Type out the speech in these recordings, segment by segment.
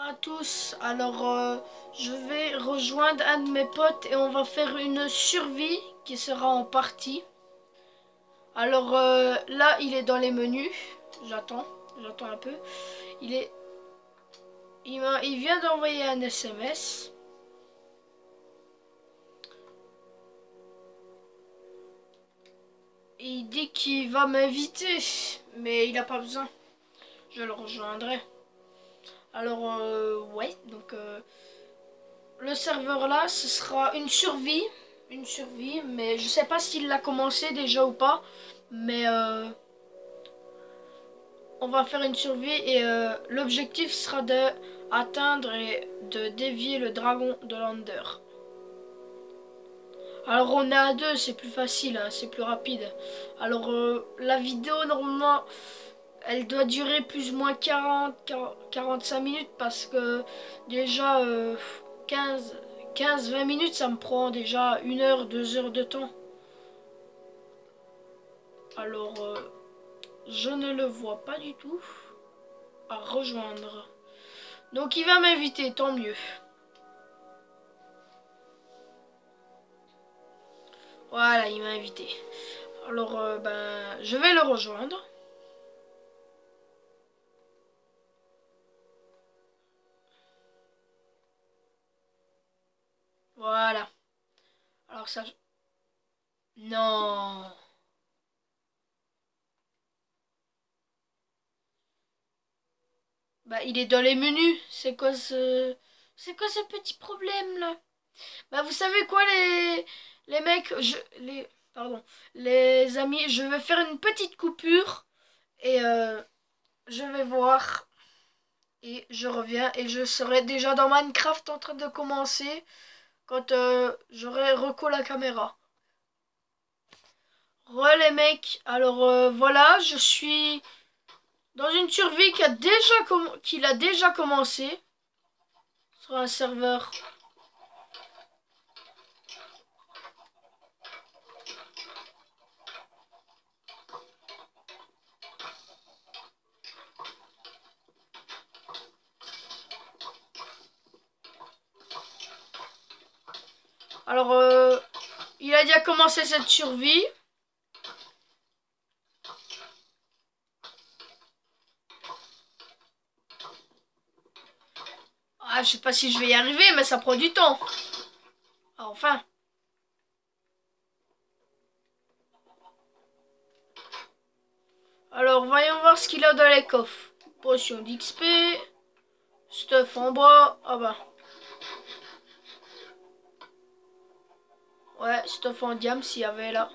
À tous, alors je vais rejoindre un de mes potes et on va faire une survie qui sera en partie. Alors là il est dans les menus, j'attends un peu. Il vient d'envoyer un SMS. Et il dit qu'il va m'inviter, mais il n'a pas besoin, je le rejoindrai. Alors ouais, donc le serveur là, ce sera une survie, mais je sais pas s'il l'a commencé déjà ou pas, mais on va faire une survie et l'objectif sera de atteindre et de dévier le dragon de l'Under. Alors on est à deux, c'est plus facile, hein, c'est plus rapide. Alors la vidéo normalement elle doit durer plus ou moins 45 minutes parce que déjà 15-20 minutes ça me prend déjà 1 heure, 2 heures de temps. Alors je ne le vois pas du tout à rejoindre. Donc il va m'inviter, tant mieux. Voilà, il m'a invité. Alors ben je vais le rejoindre. Voilà. Alors ça... Non. Bah il est dans les menus. C'est quoi ce petit problème là? Bah vous savez quoi les mecs, pardon, les amis, je vais faire une petite coupure et je vais voir et je reviens et je serai déjà dans Minecraft en train de commencer quand j'aurai reco la caméra. Re les mecs, alors voilà, je suis dans une survie qu'il a déjà commencé sur un serveur. Alors il a déjà commencé cette survie. Ah, je sais pas si je vais y arriver, mais ça prend du temps. Ah, enfin. Alors, voyons voir ce qu'il a dans les coffres. Potion d'XP. Stuff en bois. Ah bah. Ouais, stuff en diamant s'il y avait là.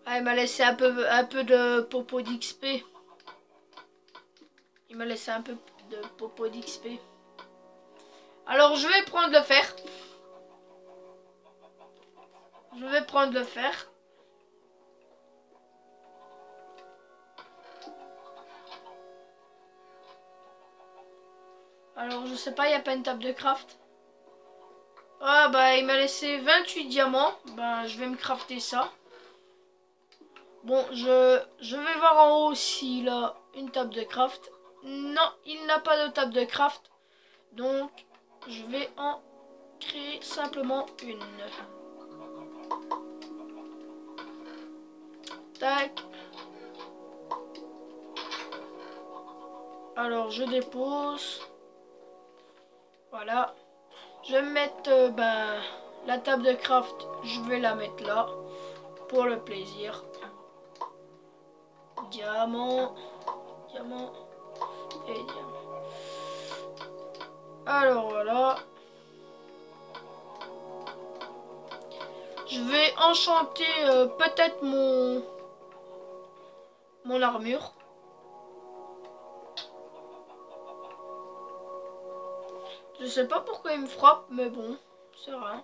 Ah, il m'a laissé un peu de popo d'XP. Il m'a laissé un peu de popo d'XP. Alors, je vais prendre le fer. Je vais prendre le fer. Alors, je sais pas, il n'y a pas une table de craft. Ah, bah, il m'a laissé 28 diamants. Ben, je vais me crafter ça. Bon, je vais voir en haut s'il a une table de craft. Non, il n'a pas de table de craft. Donc, je vais en créer simplement une. Tac. Alors, je dépose. Voilà. Je vais mettre la table de craft. Je vais la mettre là. Pour le plaisir. Diamant. Diamant. Et diamant. Alors, voilà. Je vais enchanter peut-être mon armure. Je sais pas pourquoi il me frappe, mais bon, c'est rien.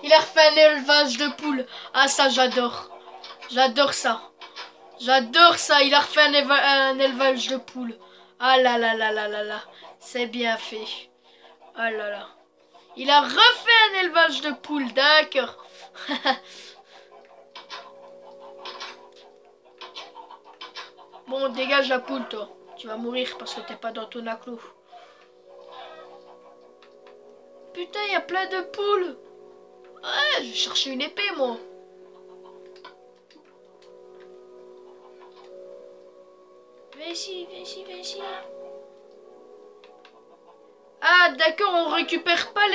Il a refait un élevage de poules. Ah ça j'adore. J'adore ça. J'adore ça. Il a refait un élevage de poules. Ah là là là là là là. C'est bien fait. Oh là là. Il a refait un élevage de poules, d'accord. Bon, dégage la poule, toi. Tu vas mourir parce que t'es pas dans ton enclos. Putain, il y a plein de poules. Ouais, je vais chercher une épée, moi. Viens ici, viens ici, viens ici. Ah, d'accord, on récupère pas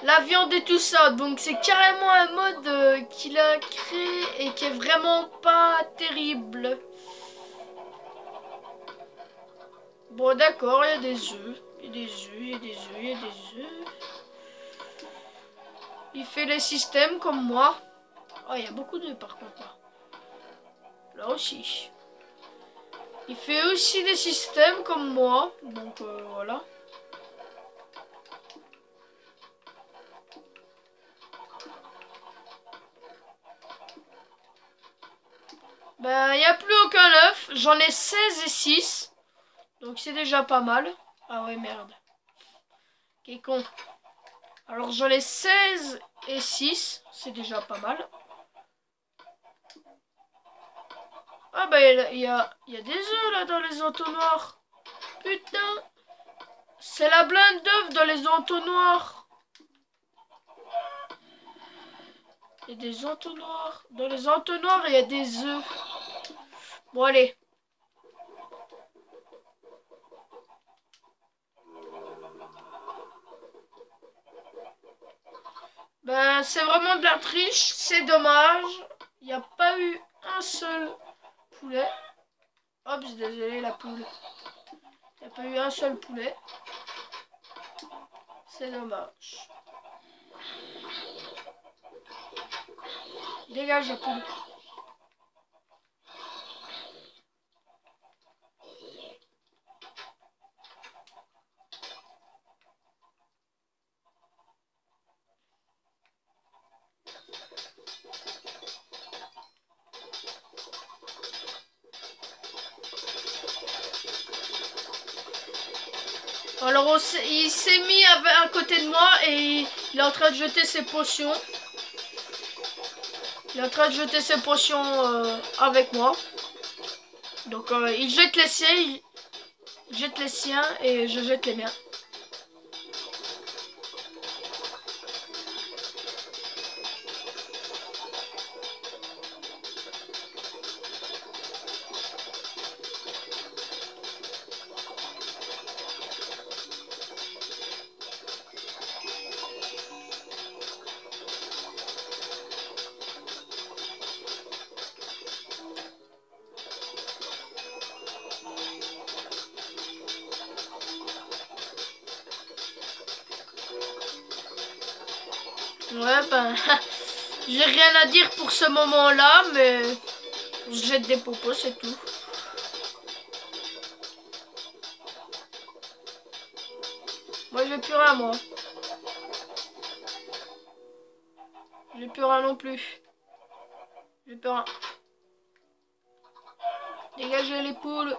la viande et tout ça. Donc, c'est carrément un mode qu'il a créé et qui est vraiment pas terrible. Bon, d'accord, il y a des œufs. Il y a des œufs, il y a des œufs, il y a des œufs. Il fait les systèmes comme moi. Oh, il y a beaucoup d'œufs par contre là. Là aussi. Il fait aussi des systèmes comme moi. Donc voilà. Ben, il n'y a plus aucun œuf. J'en ai 16 et 6. Donc c'est déjà pas mal. Ah ouais, merde. Quel con. Alors j'en ai 16 et 6. C'est déjà pas mal. Ah bah il y a des œufs là dans les entonnoirs. Putain. C'est la blinde d'œufs dans les entonnoirs. Il y a des entonnoirs. Dans les entonnoirs, il y a des œufs. Bon, allez. Ben, c'est vraiment de la triche. C'est dommage. Il n'y a pas eu un seul poulet. Hop, désolé, la poule. Il n'y a pas eu un seul poulet. C'est dommage. Dégage la poule. Alors il s'est mis à côté de moi et il est en train de jeter ses potions. Il est en train de jeter ses potions avec moi. Donc il jette les siens, il jette les siens et je jette les miens. Ouais, ben, j'ai rien à dire pour ce moment-là, mais je jette des popos, c'est tout. Moi, j'ai plus rien, moi. J'ai plus rien non plus. J'ai plus rien. Dégagez les poules.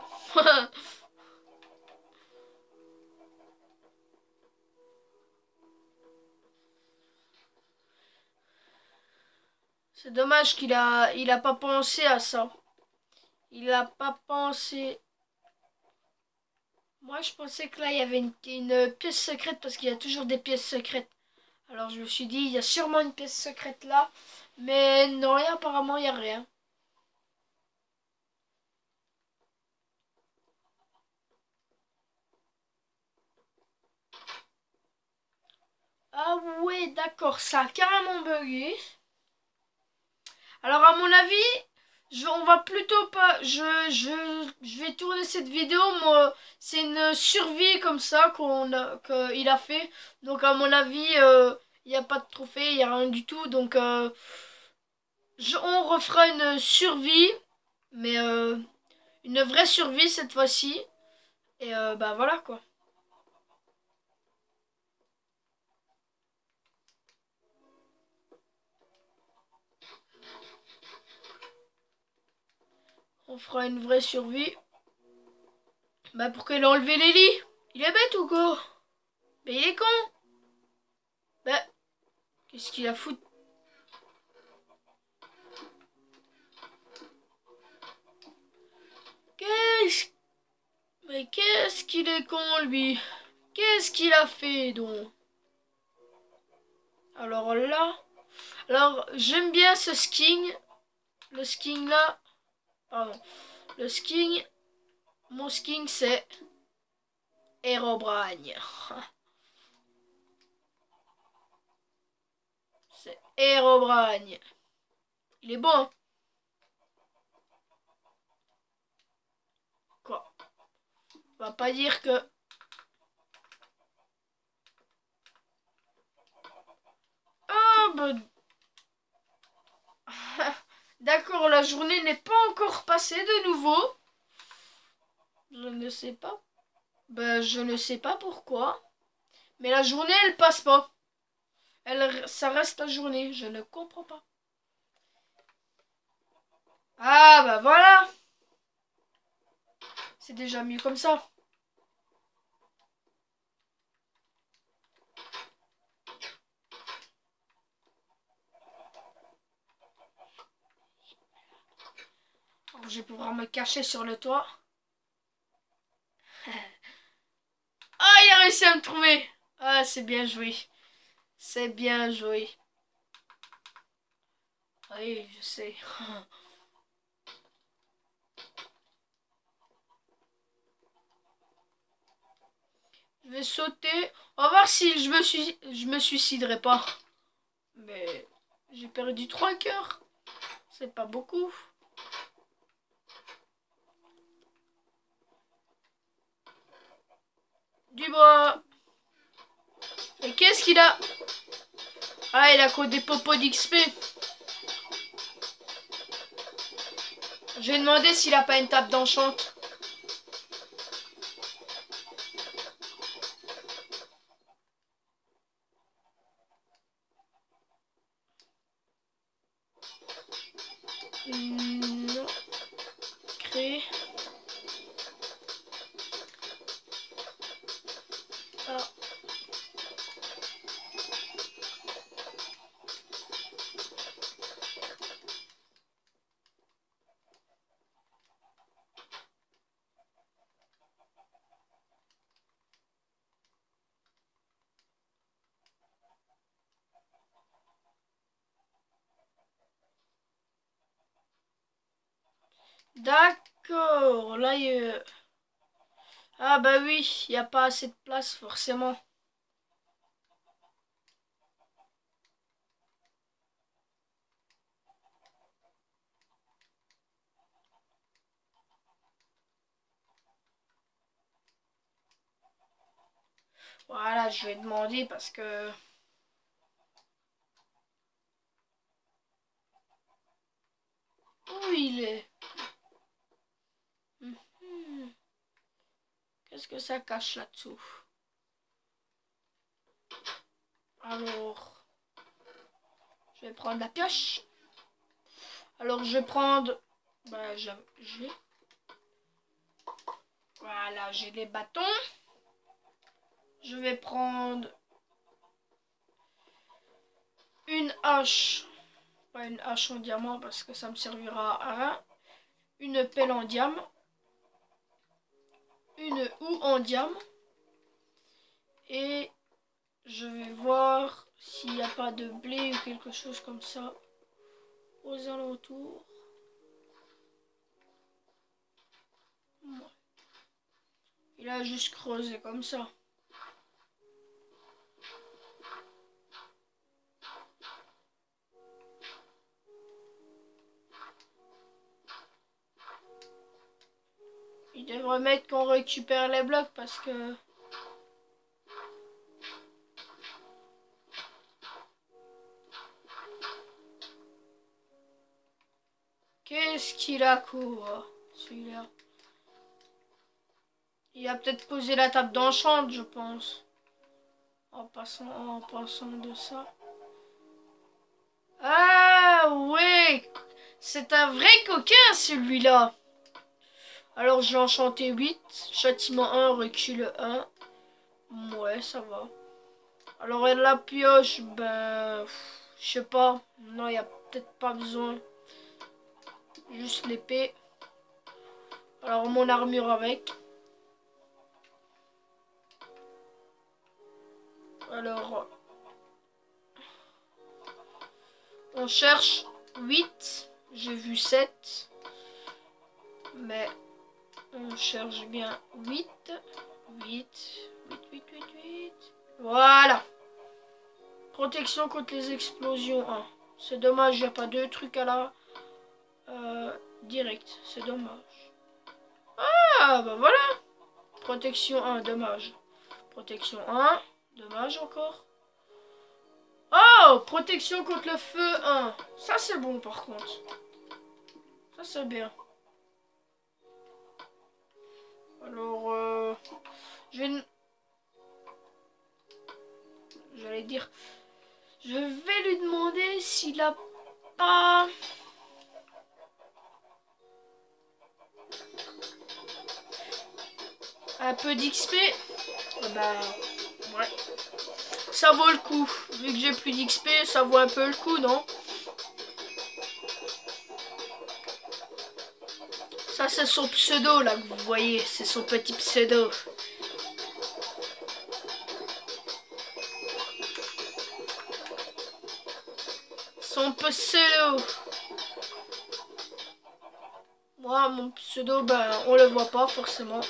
C'est dommage qu'il a pas pensé à ça. Il a pas pensé. Moi, je pensais que là, il y avait une pièce secrète parce qu'il y a toujours des pièces secrètes. Alors, je me suis dit, il y a sûrement une pièce secrète là. Mais non, apparemment, il n'y a rien. Ah ouais, d'accord, ça a carrément bugué. Alors, à mon avis, on va plutôt pas. Je vais tourner cette vidéo. Moi, c'est une survie comme ça qu'il a fait. Donc, à mon avis, il n'y a pas de trophée, il n'y a rien du tout. Donc, on refera une survie, mais une vraie survie cette fois-ci. Et bah voilà quoi. On fera une vraie survie. Bah pour qu'elle ait enlevé les lits. Il est bête ou quoi? Mais il est con. Ben, qu'est-ce qu'il a foutu? Qu'est-ce... Mais qu'est-ce qu'il est con, lui? Qu'est-ce qu'il a fait, donc? Alors là... Alors, j'aime bien ce skin. Le skin là... Pardon. Le skin... Mon skin, c'est... Herobrine. C'est Herobrine. Il est bon, hein? Quoi? On va pas dire que... Ah, bah... D'accord, la journée n'est pas encore passée de nouveau. Je ne sais pas. Ben, je ne sais pas pourquoi. Mais la journée, elle passe pas. Ça reste la journée. Je ne comprends pas. Ah, bah voilà. C'est déjà mieux comme ça. Alors, je vais pouvoir me cacher sur le toit. Ah, il a réussi à me trouver. Ah, c'est bien joué. C'est bien joué. Oui, je sais. Je vais sauter. On va voir si je me suiciderai pas. Mais j'ai perdu 3 cœurs. C'est pas beaucoup. Du bois. Et qu'est-ce qu'il a? Ah, il a quoi, des popos d'XP. Je vais demander s'il a pas une table d'enchant. Non. Créer. Ah. D'accord, là il... Ah bah oui, il n'y a pas assez de place forcément. Voilà, je vais demander parce que... Où il est? Qu'est-ce que ça cache là-dessous? Alors... Je vais prendre la pioche. Alors je vais prendre... Bah j'ai... Voilà, j'ai les bâtons. Je vais prendre... Une hache. Pas une hache en diamant parce que ça me servira à rien. Une pelle en diamant. Une houe en diamant. Et je vais voir s'il n'y a pas de blé ou quelque chose comme ça aux alentours. Il a juste creusé comme ça. Il devrait mettre qu'on récupère les blocs parce que... Qu'est-ce qu'il a quoi, celui-là? Il a peut-être posé la table d'enchant, je pense. En passant de ça. Ah ouais! C'est un vrai coquin celui-là. Alors j'ai enchanté 8. Châtiment 1, recul 1. Ouais, ça va. Alors, et la pioche, ben... Je sais pas. Non, il n'y a peut-être pas besoin. Juste l'épée. Alors, mon armure avec. Alors... On cherche 8. J'ai vu 7. Mais... On cherche bien 8. 8. Voilà. Protection contre les explosions 1. C'est dommage, il n'y a pas deux trucs à la... direct. C'est dommage. Ah, bah voilà. Protection 1, dommage. Protection 1, dommage encore. Oh, protection contre le feu 1. Ça, c'est bon, par contre. Ça, c'est bien. Alors, j'allais dire... Je vais lui demander s'il a pas... un peu d'XP. Bah, ouais. Ça vaut le coup. Vu que j'ai plus d'XP, ça vaut un peu le coup, non? Ça, c'est son pseudo, là, que vous voyez. C'est son petit pseudo. Son pseudo. Moi, mon pseudo, ben, on le voit pas, forcément.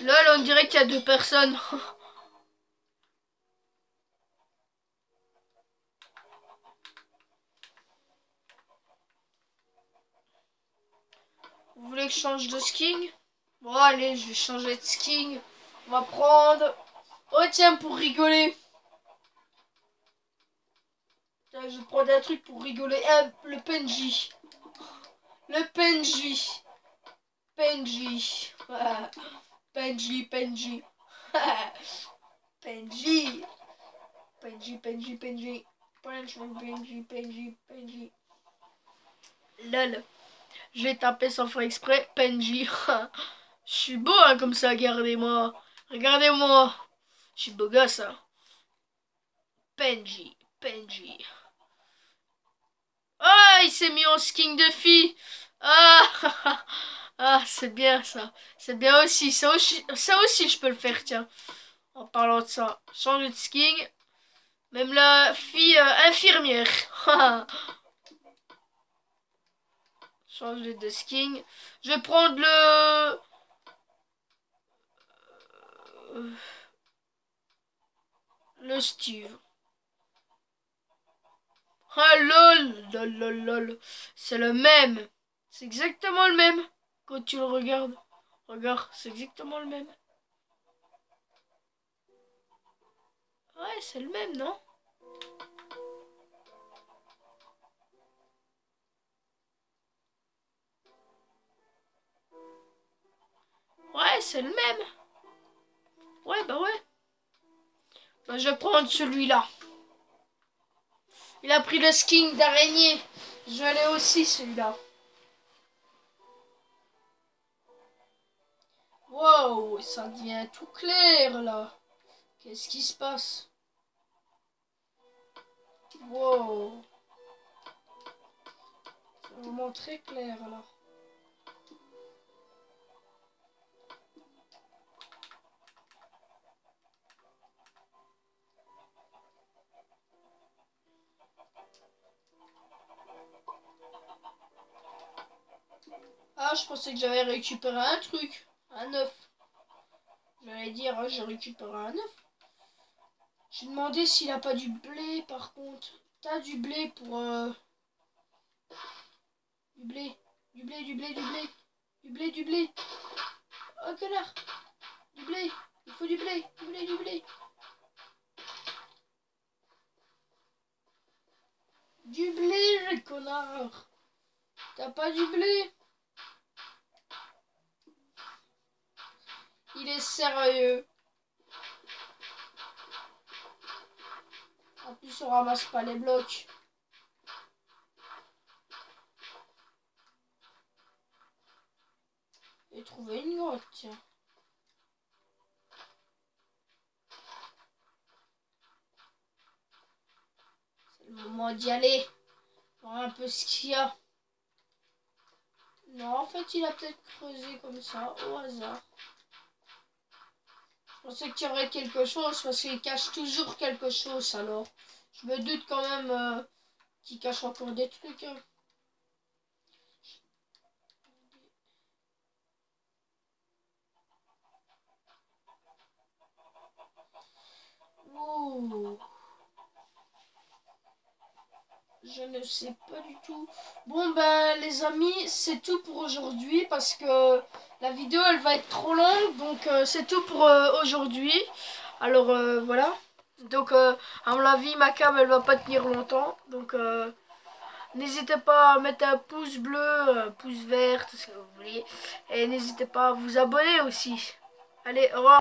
Lol, on dirait qu'il y a deux personnes. Vous voulez que je change de skin? Bon, allez, je vais changer de skin. On va prendre... Oh, tiens, pour rigoler. Tiens, je vais prendre un truc pour rigoler. Le PNJ. Le PNJ. PNJ. PNJ, PNJ. PNJ. PNJ, PNJ, PNJ. PNJ, PNJ, PNJ. Lol. Je vais taper sans faire exprès. PNJ. Je suis beau, hein, comme ça, regardez-moi. Regardez-moi. Je suis beau gosse, hein. PNJ. PNJ. Ah, il s'est mis en skin de fille. Ah, ah, c'est bien ça. C'est bien aussi. Ça aussi, je peux le faire, tiens. En parlant de ça. Changer de skin. Même la fille infirmière. Changer de skin. Je vais prendre le Steve. Ah lol, lol, lol, lol. C'est le même. C'est exactement le même. Quand tu le regardes. Regarde, c'est exactement le même. Ouais, c'est le même, non? Ouais, c'est le même. Ouais, bah ouais. Bah, je vais prendre celui-là. Il a pris le skin d'araignée. Je l'ai aussi, celui-là. Wow, ça devient tout clair, là. Qu'est-ce qui se passe? Wow. C'est vraiment très clair, là. Ah, je pensais que j'avais récupéré un truc. Un œuf. J'allais dire, hein, j'ai récupéré un œuf. J'ai demandé s'il a pas du blé, par contre. T'as du blé pour... Du blé. Du blé, du blé, du blé. Du blé, du blé. Oh, connard. Du blé. Il faut du blé. Du blé, du blé. Du blé, connard. T'as pas du blé? Il est sérieux. En plus, on ramasse pas les blocs. J'ai trouvé une grotte, tiens. C'est le moment d'y aller. Voir un peu ce qu'il y a. Non, en fait, il a peut-être creusé comme ça, au hasard. Je pensais qu'il y aurait quelque chose, parce qu'il cache toujours quelque chose, alors. Je me doute quand même qu'il cache encore des trucs. Hein. Ouh. Je ne sais pas du tout. Bon ben les amis, c'est tout pour aujourd'hui parce que la vidéo elle va être trop longue. Donc c'est tout pour aujourd'hui. Alors voilà. Donc à mon avis ma cam elle va pas tenir longtemps. Donc n'hésitez pas à mettre un pouce bleu, un pouce vert, tout ce que vous voulez. Et n'hésitez pas à vous abonner aussi. Allez, au revoir.